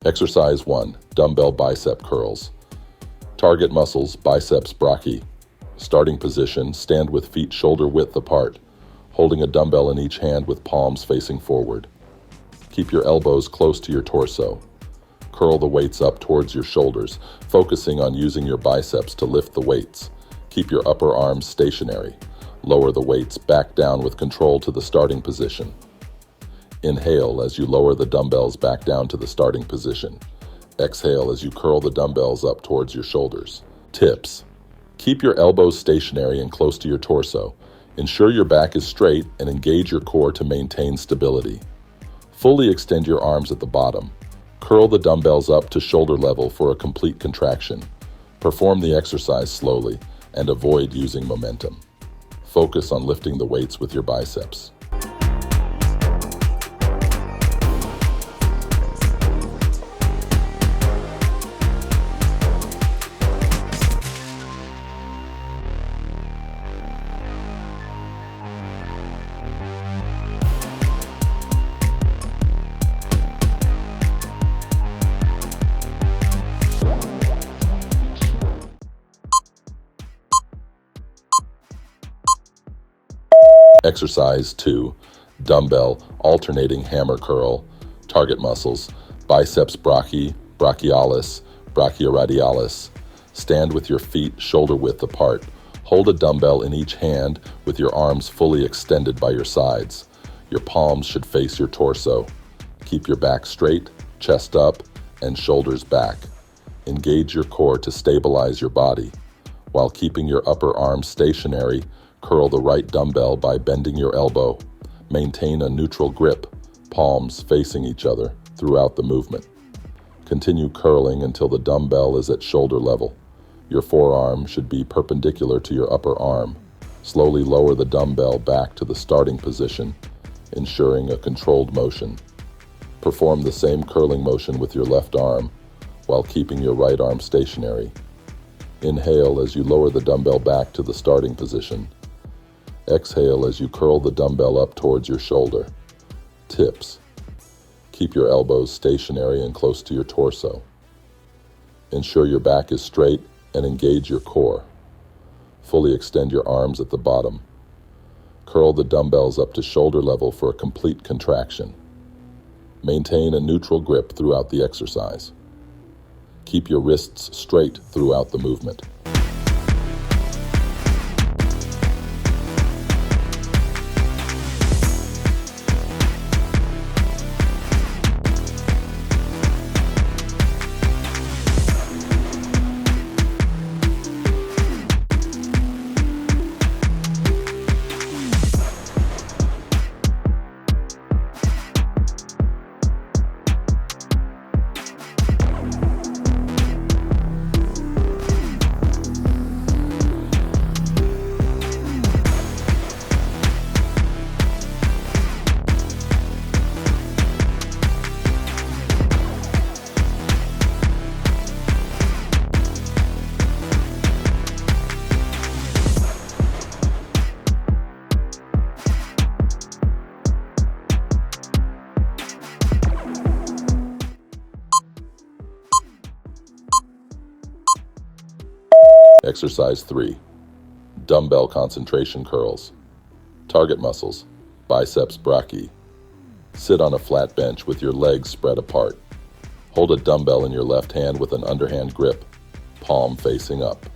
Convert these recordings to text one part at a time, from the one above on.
Exercise 1. Dumbbell bicep curls. Target muscles, biceps brachii. Starting position, stand with feet shoulder width apart, holding a dumbbell in each hand with palms facing forward. Keep your elbows close to your torso. Curl the weights up towards your shoulders, focusing on using your biceps to lift the weights. Keep your upper arms stationary. Lower the weights back down with control to the starting position. Inhale as you lower the dumbbells back down to the starting position. Exhale as you curl the dumbbells up towards your shoulders. Tips: keep your elbows stationary and close to your torso. Ensure your back is straight and engage your core to maintain stability. Fully extend your arms at the bottom. Curl the dumbbells up to shoulder level for a complete contraction. Perform the exercise slowly and avoid using momentum. Focus on lifting the weights with your biceps. Exercise 2. Dumbbell alternating hammer curl. Target muscles, biceps brachii, brachialis, brachioradialis. Stand with your feet shoulder width apart. Hold a dumbbell in each hand with your arms fully extended by your sides. Your palms should face your torso. Keep your back straight, chest up, and shoulders back. Engage your core to stabilize your body. While keeping your upper arms stationary, curl the right dumbbell by bending your elbow. Maintain a neutral grip, palms facing each other throughout the movement. Continue curling until the dumbbell is at shoulder level. Your forearm should be perpendicular to your upper arm. Slowly lower the dumbbell back to the starting position, ensuring a controlled motion. Perform the same curling motion with your left arm while keeping your right arm stationary. Inhale as you lower the dumbbell back to the starting position. Exhale as you curl the dumbbell up towards your shoulder. Tips: keep your elbows stationary and close to your torso. Ensure your back is straight and engage your core. Fully extend your arms at the bottom. Curl the dumbbells up to shoulder level for a complete contraction. Maintain a neutral grip throughout the exercise. Keep your wrists straight throughout the movement. Exercise 3. Dumbbell concentration curls. Target muscles, biceps brachii. Sit on a flat bench with your legs spread apart. Hold a dumbbell in your left hand with an underhand grip, palm facing up.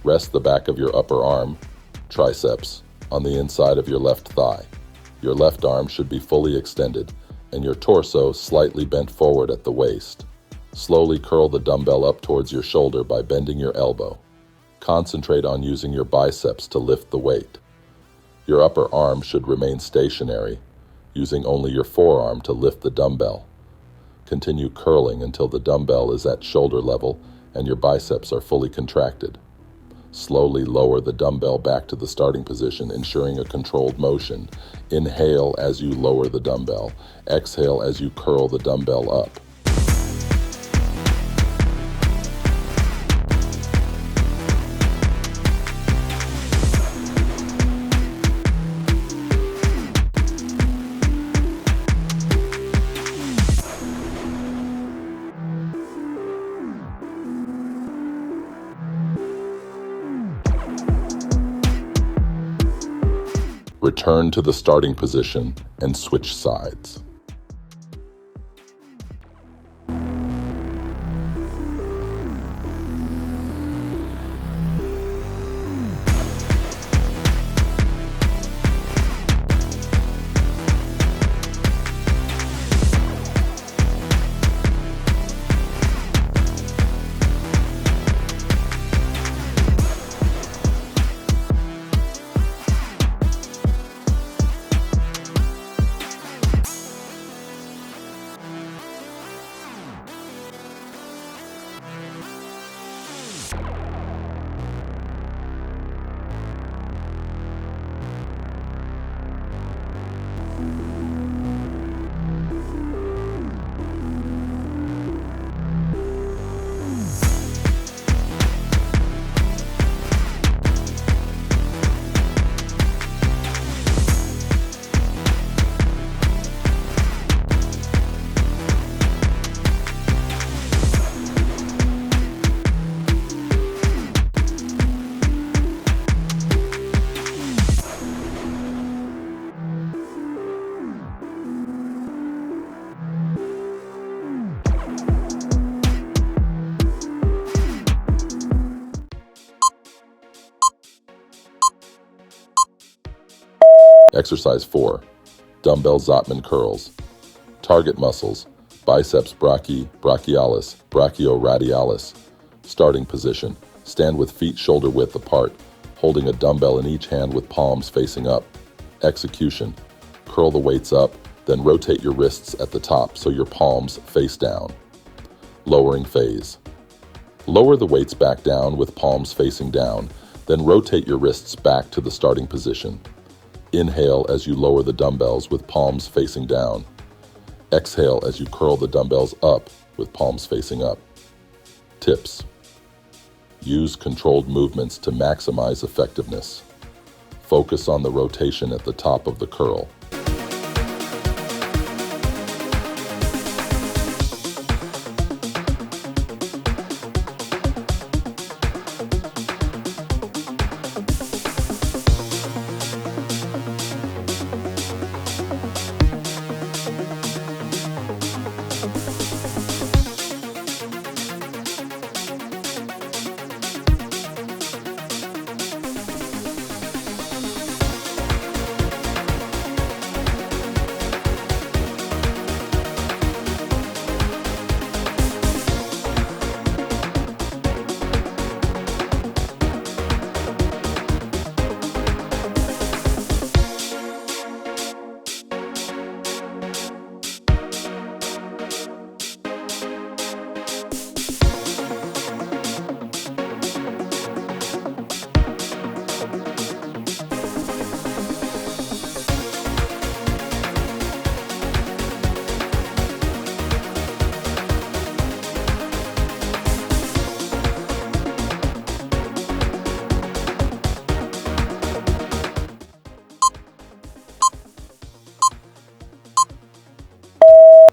Rest the back of your upper arm, triceps, on the inside of your left thigh. Your left arm should be fully extended and your torso slightly bent forward at the waist. Slowly curl the dumbbell up towards your shoulder by bending your elbow. Concentrate on using your biceps to lift the weight. Your upper arm should remain stationary, using only your forearm to lift the dumbbell. Continue curling until the dumbbell is at shoulder level and your biceps are fully contracted. Slowly lower the dumbbell back to the starting position, ensuring a controlled motion. Inhale as you lower the dumbbell. Exhale as you curl the dumbbell up. Return to the starting position and switch sides. Exercise 4. Dumbbell Zottman curls. Target muscles: biceps brachialis, brachioradialis. Starting position: stand with feet shoulder width apart, holding a dumbbell in each hand with palms facing up. Execution: curl the weights up, then rotate your wrists at the top so your palms face down. Lowering phase: lower the weights back down with palms facing down, then rotate your wrists back to the starting position. Inhale as you lower the dumbbells with palms facing down. Exhale as you curl the dumbbells up with palms facing up. Tips: use controlled movements to maximize effectiveness. Focus on the rotation at the top of the curl.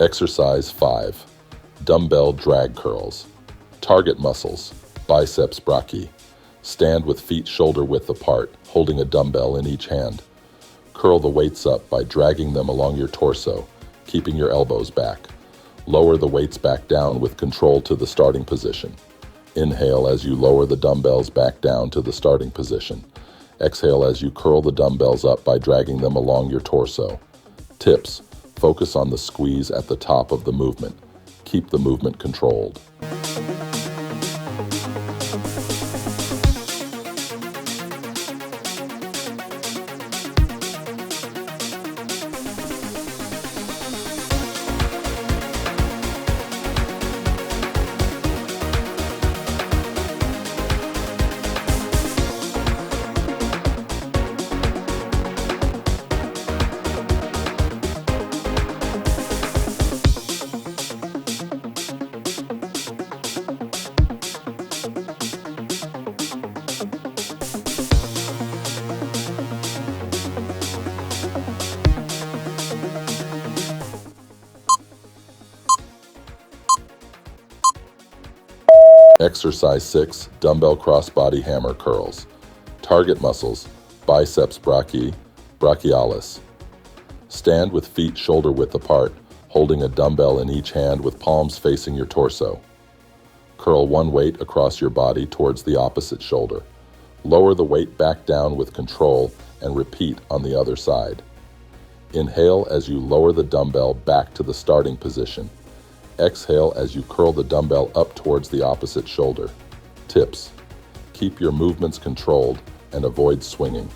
Exercise 5. Dumbbell drag curls. Target muscles: biceps brachii. Stand with feet shoulder width apart, holding a dumbbell in each hand. Curl the weights up by dragging them along your torso, keeping your elbows back. Lower the weights back down with control to the starting position. Inhale as you lower the dumbbells back down to the starting position. Exhale as you curl the dumbbells up by dragging them along your torso. Tips: focus on the squeeze at the top of the movement. Keep the movement controlled. Exercise 6. Dumbbell crossbody hammer curls. Target muscles: biceps brachii, brachialis. Stand with feet shoulder width apart, holding a dumbbell in each hand with palms facing your torso. Curl one weight across your body towards the opposite shoulder. Lower the weight back down with control and repeat on the other side. Inhale as you lower the dumbbell back to the starting position. Exhale as you curl the dumbbell up towards the opposite shoulder. Tips: keep your movements controlled and avoid swinging.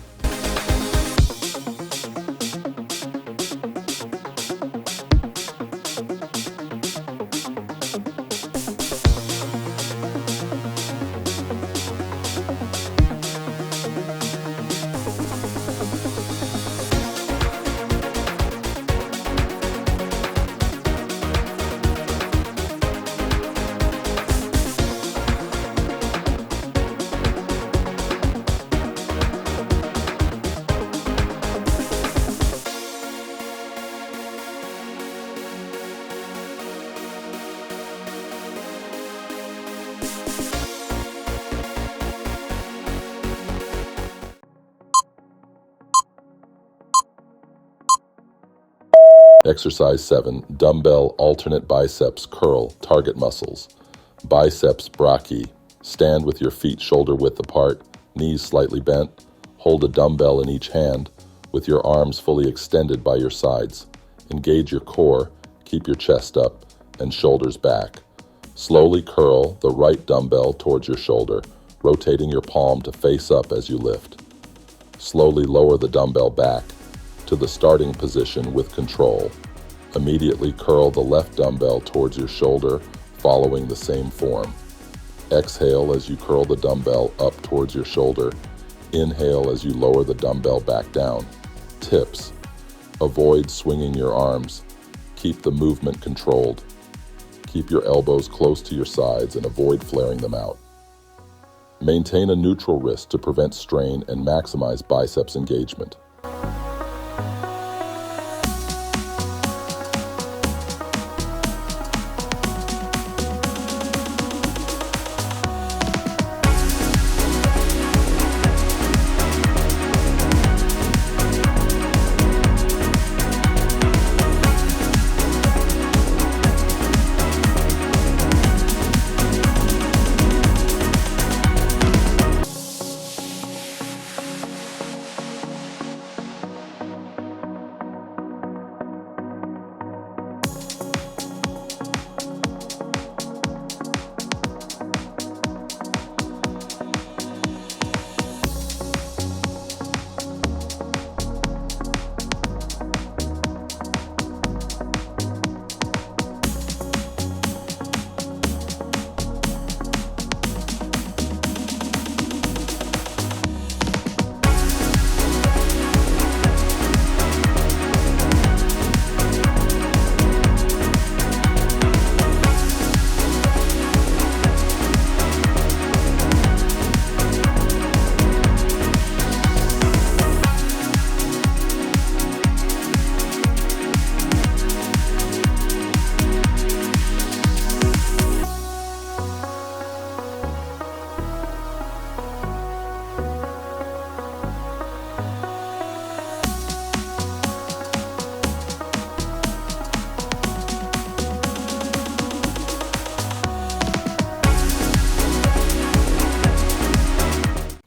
Exercise 7, dumbbell alternate biceps curl, target muscles. Biceps brachii. Stand with your feet shoulder width apart, knees slightly bent. Hold a dumbbell in each hand with your arms fully extended by your sides. Engage your core, keep your chest up and shoulders back. Slowly curl the right dumbbell towards your shoulder, rotating your palm to face up as you lift. Slowly lower the dumbbell back to the starting position with control. Immediately curl the left dumbbell towards your shoulder, following the same form. Exhale as you curl the dumbbell up towards your shoulder. Inhale as you lower the dumbbell back down. Tips: avoid swinging your arms. Keep the movement controlled. Keep your elbows close to your sides and avoid flaring them out. Maintain a neutral wrist to prevent strain and maximize biceps engagement.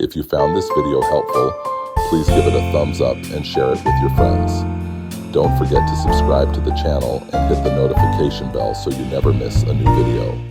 If you found this video helpful, please give it a thumbs up and share it with your friends. Don't forget to subscribe to the channel and hit the notification bell so you never miss a new video.